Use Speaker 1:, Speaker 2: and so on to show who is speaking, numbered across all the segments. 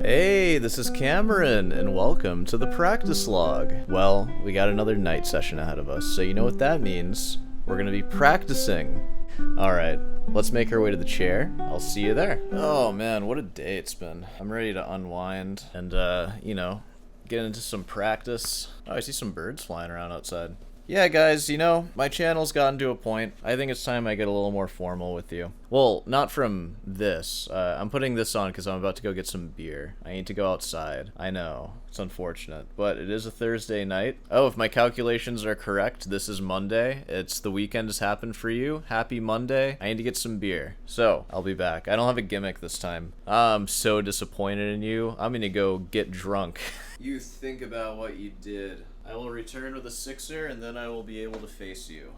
Speaker 1: Hey, this is Cameron, and welcome to the practice log. Well, we got another night session ahead of us, so you know what that means. We're gonna be practicing. Alright, let's make our way to the chair. I'll see you there. Oh man, what a day it's been. I'm ready to unwind and, get into some practice. Oh, I see some birds flying around outside. Yeah, guys, my channel's gotten to a point. I think it's time I get a little more formal with you. Well, not from this. I'm putting this on because I'm about to go get some beer. I need to go outside. I know, it's unfortunate, but it is a Thursday night. Oh, if my calculations are correct, this is Monday. It's the weekend has happened for you. Happy Monday. I need to get some beer. So, I'll be back. I don't have a gimmick this time. I'm so disappointed in you. I'm gonna go get drunk. You think about what you did. I will return with a sixer, and then I will be able to face you.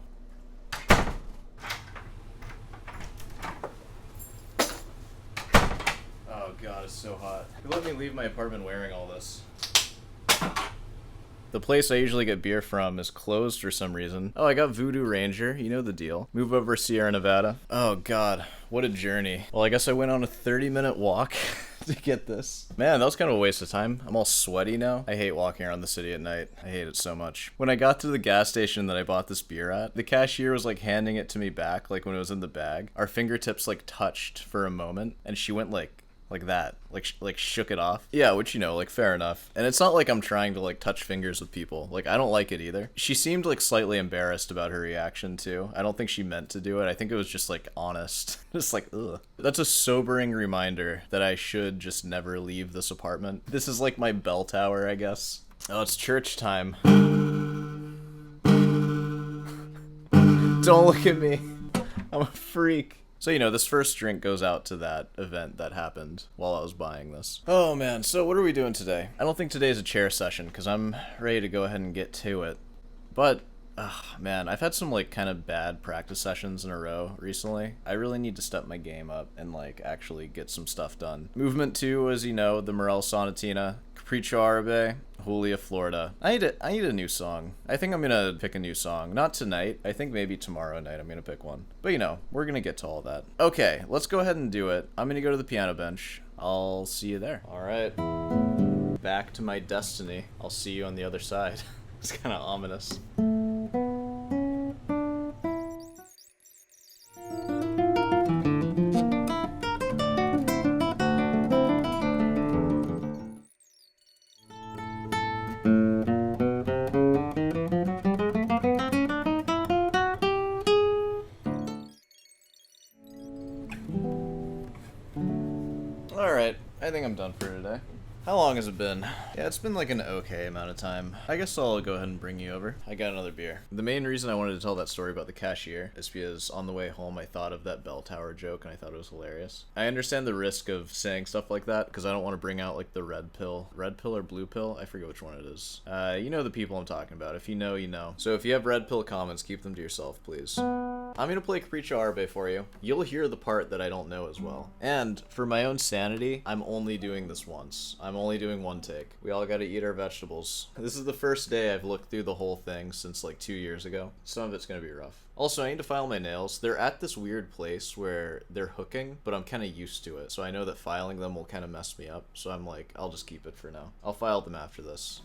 Speaker 1: Oh god, it's so hot. Who let me leave my apartment wearing all this? The place I usually get beer from is closed for some reason. Oh, I got Voodoo Ranger, you know the deal. Move over Sierra Nevada. Oh god, what a journey. Well, I guess I went on a 30-minute walk to get this. Man, that was kind of a waste of time. I'm all sweaty now. I hate walking around the city at night. I hate it so much. When I got to the gas station that I bought this beer at, the cashier was like handing it to me back, like when it was in the bag. Our fingertips like touched for a moment, and she went like that, like shook it off. Yeah, which, like, fair enough. And it's not like I'm trying to, like, touch fingers with people. Like, I don't like it either. She seemed, like, slightly embarrassed about her reaction, too. I don't think she meant to do it. I think it was just, like, honest. Just like, ugh. That's a sobering reminder that I should just never leave this apartment. This is, like, my bell tower, I guess. Oh, it's church time. Don't look at me. I'm a freak. So, this first drink goes out to that event that happened while I was buying this. Oh man, so what are we doing today? I don't think today's a chair session, because I'm ready to go ahead and get to it. But, man, I've had some, like, kind of bad practice sessions in a row recently. I really need to step my game up and, like, actually get some stuff done. Movement 2 was, the Morel Sonatina, Capriccio Arabe, Julia, Florida. I need a new song. I think I'm gonna pick a new song. Not tonight. I think maybe tomorrow night I'm gonna pick one. But we're gonna get to all that. Okay, let's go ahead and do it. I'm gonna go to the piano bench. I'll see you there. Alright. Back to my destiny. I'll see you on the other side. It's kinda ominous. Alright, I think I'm done for today. How long has it been? Yeah, it's been like an okay amount of time. I guess I'll go ahead and bring you over. I got another beer. The main reason I wanted to tell that story about the cashier is because on the way home I thought of that bell tower joke and I thought it was hilarious. I understand the risk of saying stuff like that because I don't want to bring out like the red pill. Red pill or blue pill? I forget which one it is. You know the people I'm talking about. If you know, you know. So if you have red pill comments, keep them to yourself, please. I'm gonna play Capriccio Arabe for you. You'll hear the part that I don't know as well. And for my own sanity, I'm only doing this once. I'm only doing one take. We all gotta eat our vegetables. This is the first day I've looked through the whole thing since like 2 years ago. Some of it's gonna be rough. Also, I need to file my nails. They're at this weird place where they're hooking, but I'm kind of used to it. So I know that filing them will kind of mess me up. So I'm like, I'll just keep it for now. I'll file them after this.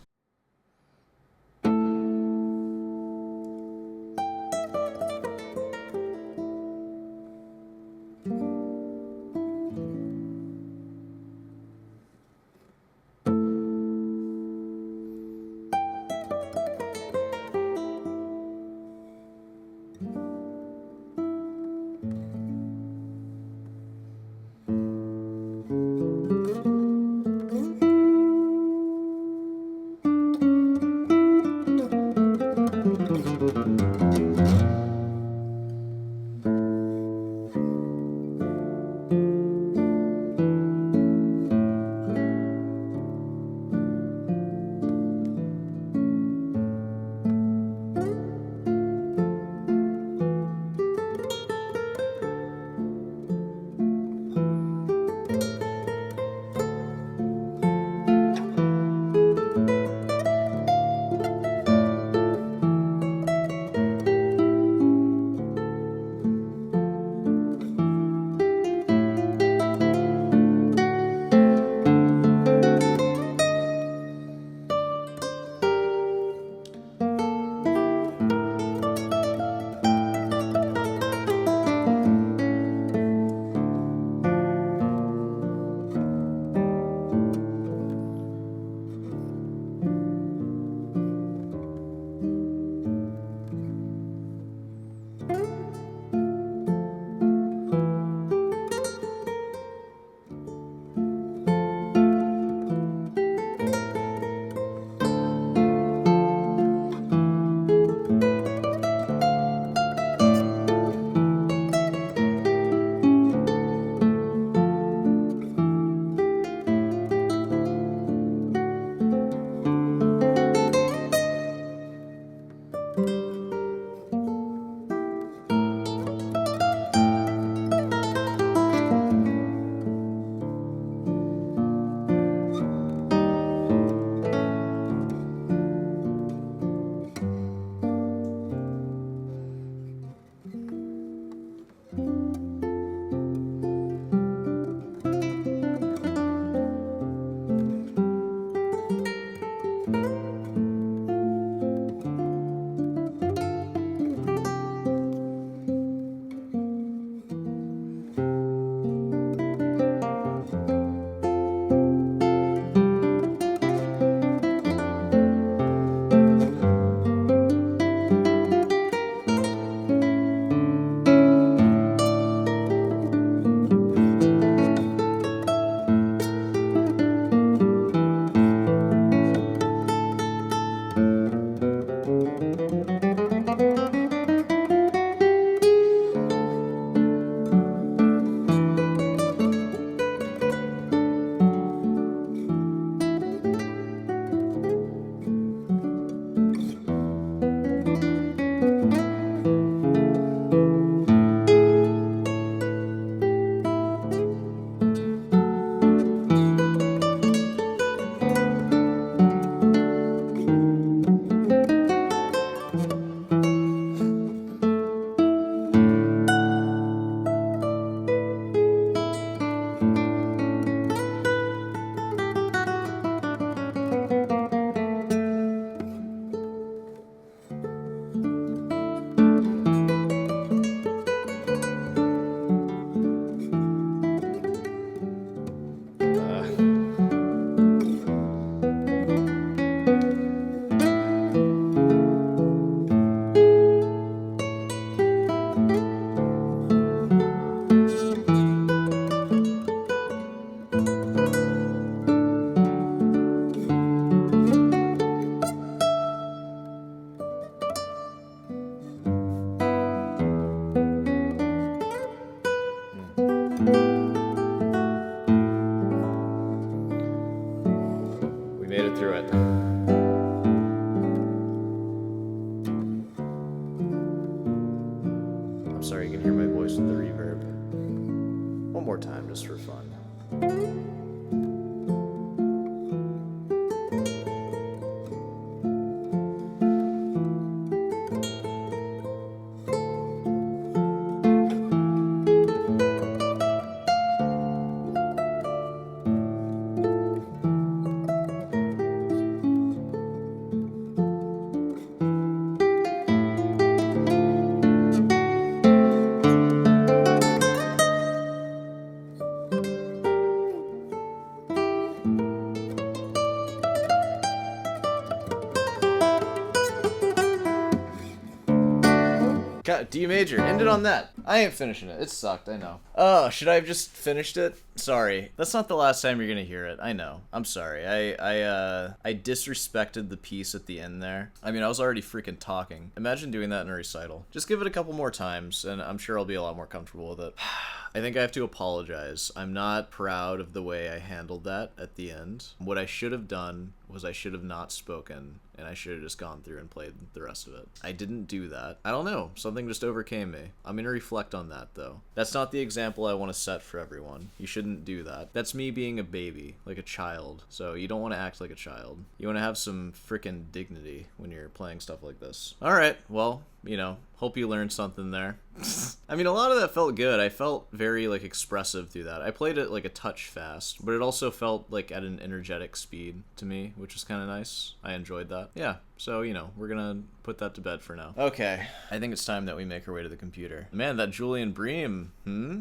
Speaker 1: We made it through it. I'm sorry you can hear my voice with the reverb. One more time, just for fun. God, D major. Ended on that. I ain't finishing it. It sucked, I know. Oh, should I have just finished it? Sorry. That's not the last time you're gonna hear it. I know. I'm sorry. I disrespected the piece at the end there. I mean, I was already freaking talking. Imagine doing that in a recital. Just give it a couple more times, and I'm sure I'll be a lot more comfortable with it. I think I have to apologize. I'm not proud of the way I handled that at the end. What I should have done was I should have not spoken, and I should have just gone through and played the rest of it. I didn't do that. I don't know. Something just overcame me. I'm gonna reflect on that, though. That's not the example I want to set for everyone. You shouldn't do that. That's me being a baby, like a child. So you don't want to act like a child. You want to have some frickin' dignity when you're playing stuff like this. Alright, well, you know, hope you learned something there. I mean, a lot of that felt good. I felt very, like, expressive through that. I played it, like, a touch fast, but it also felt, like, at an energetic speed to me, which is kind of nice. I enjoyed that. Yeah, so, you know, we're gonna put that to bed for now. Okay, I think it's time that we make our way to the computer. Man, that Julian Bream,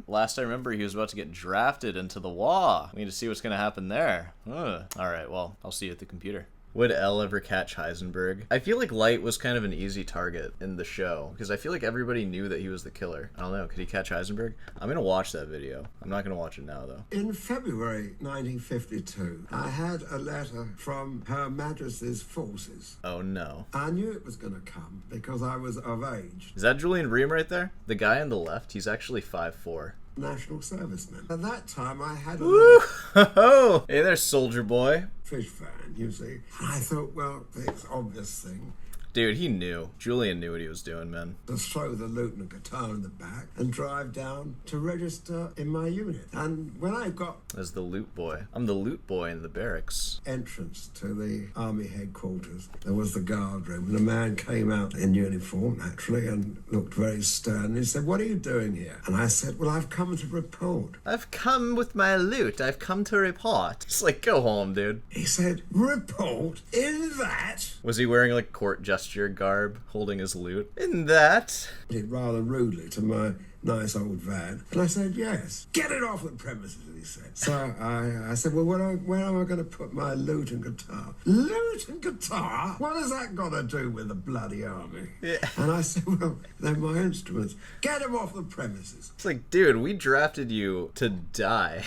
Speaker 1: Last I remember, he was about to get drafted into the WA. We need to see what's gonna happen there. Alright, well, I'll see you at the computer. Would L ever catch Heisenberg? I feel like Light was kind of an easy target in the show, because I feel like everybody knew that he was the killer. I don't know, could he catch Heisenberg? I'm gonna watch that video. I'm not gonna watch it now, though.
Speaker 2: In February 1952, I had a letter from Her Majesty's forces.
Speaker 1: Oh no.
Speaker 2: I knew it was gonna come, because I was of age.
Speaker 1: Is that Julian Bream right there? The guy on the left, he's actually 5'4".
Speaker 2: National serviceman. At that time, I had a
Speaker 1: Woo! Ho-ho! Hey there, soldier boy.
Speaker 2: fish fan, you see. And I thought, well, the obvious thing.
Speaker 1: Dude, he knew. Julian knew what he was doing, man.
Speaker 2: To throw the lute and the guitar in the back and drive down to register in my unit. And when I got
Speaker 1: as the loot boy. I'm the loot boy in the barracks.
Speaker 2: Entrance to the army headquarters, there was the guard room, and a man came out in uniform, naturally, and looked very stern. He said, "What are you doing here?" And I said, "Well, I've come to report."
Speaker 1: "I've come with my loot. I've come to report." It's like, go home, dude.
Speaker 2: He said, "Report in that?"
Speaker 1: Was he wearing, like, court gesture garb, holding his loot? "In that?"
Speaker 2: He did rather rudely to my nice old van. And I said, "Yes." "Get it off the premises," he said. So I said, "Well, where am I going to put my lute and guitar?" "Lute and guitar? What has that got to do with the bloody army?"
Speaker 1: Yeah.
Speaker 2: And I said, "Well, they're my instruments. Get them off the premises."
Speaker 1: It's like, dude, we drafted you to die.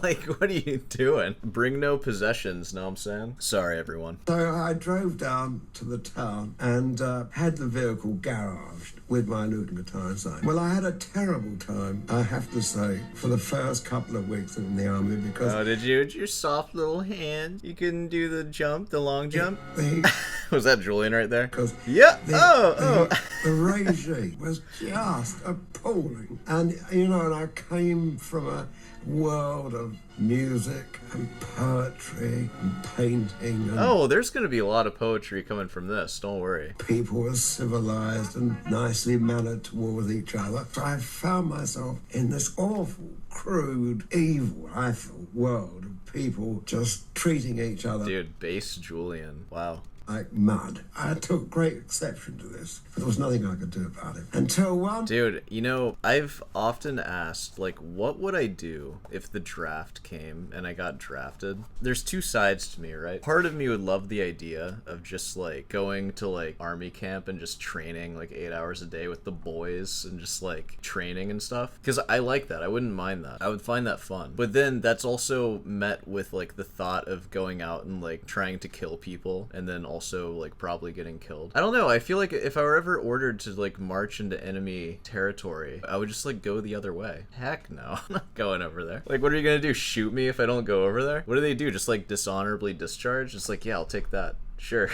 Speaker 1: Like, what are you doing? Bring no possessions, know what I'm saying? Sorry, everyone.
Speaker 2: So I drove down to the town and had the vehicle garaged with my lute and guitar inside. Well, I had a terrible time, I have to say, for the first couple of weeks in the army because...
Speaker 1: Oh, did you? With your soft little hand, you couldn't do the jump, the long jump?
Speaker 2: The
Speaker 1: Was that Julian right there?
Speaker 2: Yeah.
Speaker 1: The
Speaker 2: regime was just appalling. And, you know, and I came from a world of music and poetry and painting. And
Speaker 1: oh, there's going to be a lot of poetry coming from this. Don't worry.
Speaker 2: people were civilized and nicely mannered towards each other. So I found myself in this awful, crude, evil, I thought, world of people just treating each other
Speaker 1: Dude, bass Julian. Wow.
Speaker 2: like mud. I took great exception to this, but there was nothing I could do about it. Until one...
Speaker 1: Dude, you know, I've often asked, like, what would I do if the draft came and I got drafted? There's two sides to me, right? Part of me would love the idea of just, like, going to, like, army camp and just training, like, 8 hours a day with the boys and just, like, training and stuff. Because I like that. I wouldn't mind that. I would find that fun. But then that's also met with, like, the thought of going out and, like, trying to kill people and then also like probably getting killed. I don't know, I feel like if I were ever ordered to like march into enemy territory, I would just like go the other way. Heck no. I'm not going over there. Like, what are you gonna do, shoot me if I don't go over there? What do they do, just like dishonorably discharge? It's like, yeah, I'll take that, sure.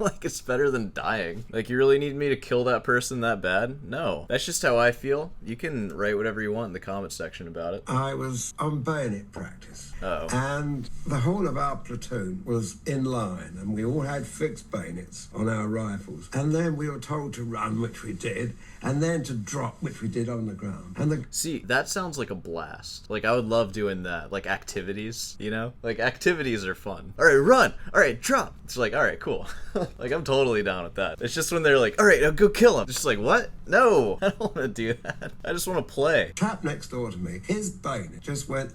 Speaker 1: Like, it's better than dying. Like, you really need me to kill that person that bad? No. That's just how I feel. You can write whatever you want in the comment section about it.
Speaker 2: I was on bayonet practice.
Speaker 1: Uh-oh.
Speaker 2: And the whole of our platoon was in line, and we all had fixed bayonets on our rifles. And then we were told to run, which we did, and then to drop, which we did on the ground. And
Speaker 1: See, that sounds like a blast. Like, I would love doing that. Like, activities, you know? Like, activities are fun. All right, run! All right, drop! It's like, all right, cool. Like, I'm totally down with that. It's just when they're like, all right, now go kill him. It's just like, what? No, I don't want to do that. I just want to play.
Speaker 2: Chap next door to me, his bayonet just went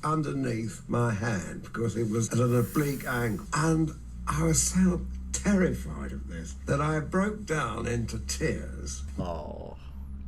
Speaker 2: underneath my hand because it was at an oblique angle. And I was so terrified of this that I broke down into tears.
Speaker 1: Oh,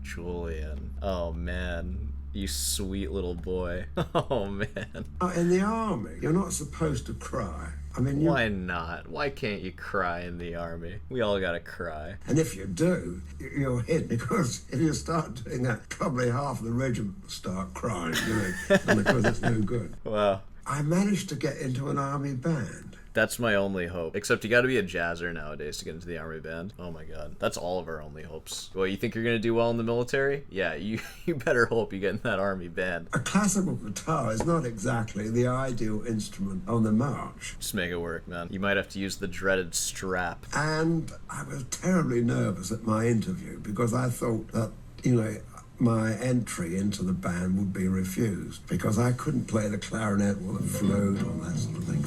Speaker 1: Julian. Oh, man. You sweet little boy. Oh, man.
Speaker 2: In the army, you're not supposed to cry. I mean,
Speaker 1: why not? Why can't you cry in the army? We all gotta cry.
Speaker 2: And if you do, you're hit, because if you start doing that, probably half the regiment will start crying, you know, and because it's no good.
Speaker 1: Wow.
Speaker 2: I managed to get into an army band.
Speaker 1: That's my only hope. Except you gotta be a jazzer nowadays to get into the army band. Oh my god. That's all of our only hopes. Well, you think you're gonna do well in the military? Yeah, you better hope you get in that army band.
Speaker 2: A classical guitar is not exactly the ideal instrument on the march.
Speaker 1: Just make it work, man. You might have to use the dreaded strap.
Speaker 2: And I was terribly nervous at my interview because I thought that, you know, my entry into the band would be refused because I couldn't play the clarinet or the flute or that sort of thing.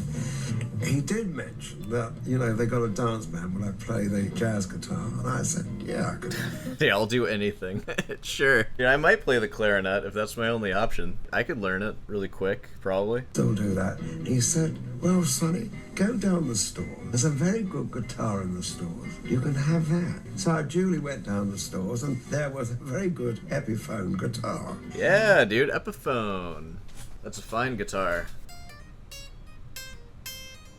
Speaker 2: He did mention that, you know, they got a dance band when I play the jazz guitar, and I said, yeah, I could.
Speaker 1: Yeah, I'll do anything. Sure. Yeah, I might play the clarinet if that's my only option. I could learn it really quick, probably.
Speaker 2: Still do that. He said, well, Sonny, go down the store. There's a very good guitar in the stores. You can have that. So I duly went down the stores, and there was a very good Epiphone guitar.
Speaker 1: Yeah, dude, Epiphone. That's a fine guitar.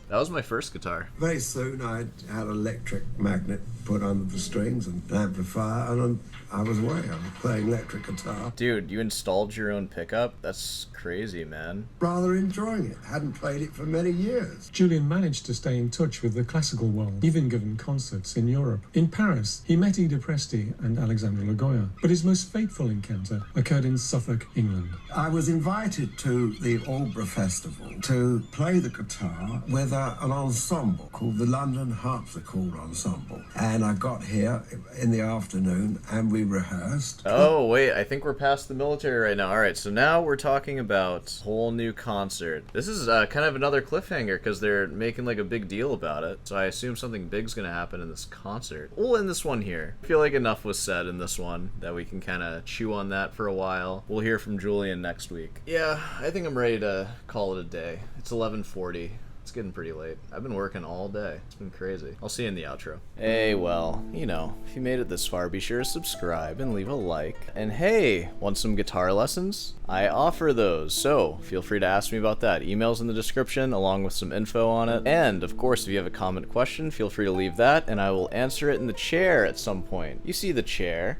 Speaker 1: That was my first guitar.
Speaker 2: Very soon I had an electric magnet put under the strings and an amplifier, and I was away. I was playing electric guitar.
Speaker 1: Dude, you installed your own pickup? That's crazy, man.
Speaker 2: Rather enjoying it. Hadn't played it for many years.
Speaker 3: Julian managed to stay in touch with the classical world, even given concerts in Europe. In Paris, he met Ida Presti and Alexandra Lagoya, but his most fateful encounter occurred in Suffolk, England.
Speaker 2: I was invited to the Aldeburgh Festival to play the guitar with an ensemble called the London Harpsichord Ensemble. And I got here in the afternoon and we rehearsed.
Speaker 1: Oh, wait, I think we're past the military right now. All right, so now we're talking about a whole new concert. This is kind of another cliffhanger because they're making like a big deal about it. So I assume something big's going to happen in this concert. Well, in this one here. I feel like enough was said in this one that we can kind of chew on that for a while. We'll hear from Julian next week. Yeah, I think I'm ready to call it a day. It's 11:40. It's getting pretty late. I've been working all day. It's been crazy. I'll see you in the outro. Hey, well, you know, if you made it this far, be sure to subscribe and leave a like. And hey, want some guitar lessons? I offer those, so feel free to ask me about that. Email's in the description along with some info on it. And, of course, if you have a comment question, feel free to leave that, and I will answer it in the chair at some point. You see the chair.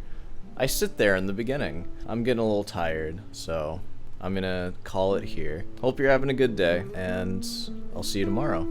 Speaker 1: I sit there in the beginning. I'm getting a little tired, so I'm gonna call it here. Hope you're having a good day, and I'll see you tomorrow.